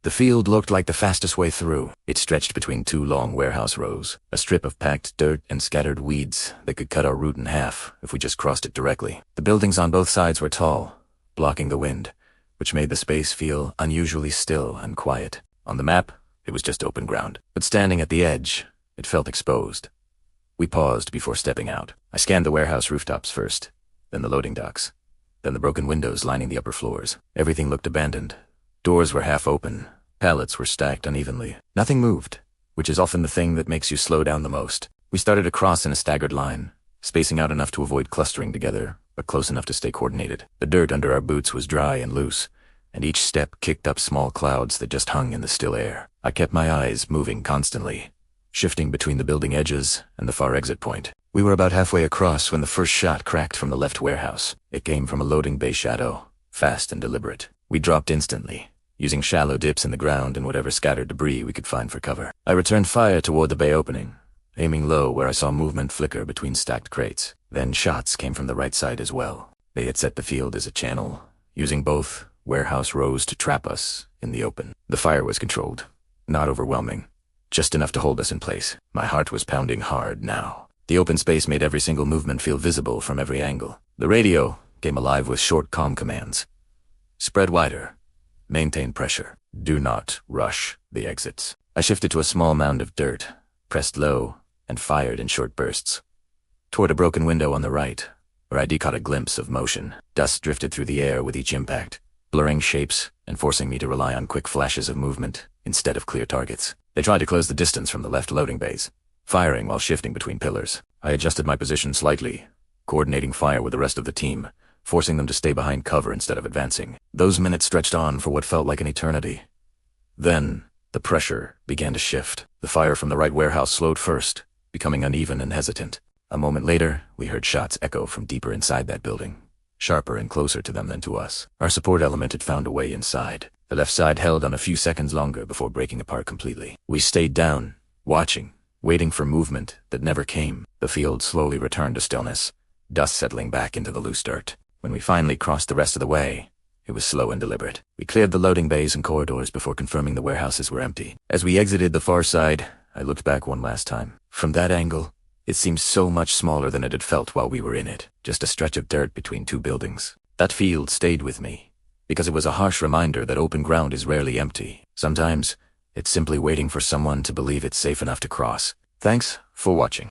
The field looked like the fastest way through. It stretched between two long warehouse rows, a strip of packed dirt and scattered weeds that could cut our route in half if we just crossed it directly. The buildings on both sides were tall, blocking the wind, which made the space feel unusually still and quiet. On the map, it was just open ground, but standing at the edge, it felt exposed. We paused before stepping out. I scanned the warehouse rooftops first, then the loading docks, then the broken windows lining the upper floors. Everything looked abandoned. Doors were half open. Pallets were stacked unevenly. Nothing moved, which is often the thing that makes you slow down the most. We started across in a staggered line, spacing out enough to avoid clustering together, but close enough to stay coordinated. The dirt under our boots was dry and loose, and each step kicked up small clouds that just hung in the still air. I kept my eyes moving constantly, shifting between the building edges and the far exit point. We were about halfway across when the first shot cracked from the left warehouse. It came from a loading bay shadow, fast and deliberate. We dropped instantly, using shallow dips in the ground and whatever scattered debris we could find for cover. I returned fire toward the bay opening, aiming low where I saw movement flicker between stacked crates. Then shots came from the right side as well. They had set the field as a channel, using both warehouse rows to trap us in the open. The fire was controlled, not overwhelming, just enough to hold us in place. My heart was pounding hard now. The open space made every single movement feel visible from every angle. The radio came alive with short comm commands. Spread wider. Maintain pressure. Do not rush the exits. I shifted to a small mound of dirt, pressed low, and fired in short bursts. Toward a broken window on the right, where I caught a glimpse of motion. Dust drifted through the air with each impact, blurring shapes and forcing me to rely on quick flashes of movement instead of clear targets. They tried to close the distance from the left loading bays, firing while shifting between pillars. I adjusted my position slightly, coordinating fire with the rest of the team, forcing them to stay behind cover instead of advancing. Those minutes stretched on for what felt like an eternity. Then, the pressure began to shift. The fire from the right warehouse slowed first, becoming uneven and hesitant. A moment later, we heard shots echo from deeper inside that building, sharper and closer to them than to us. Our support element had found a way inside. The left side held on a few seconds longer before breaking apart completely. We stayed down, watching, waiting for movement that never came. The field slowly returned to stillness, dust settling back into the loose dirt. When we finally crossed the rest of the way, it was slow and deliberate. We cleared the loading bays and corridors before confirming the warehouses were empty. As we exited the far side, I looked back one last time. From that angle, it seemed so much smaller than it had felt while we were in it. Just a stretch of dirt between two buildings. That field stayed with me, because it was a harsh reminder that open ground is rarely empty. Sometimes, it's simply waiting for someone to believe it's safe enough to cross. Thanks for watching.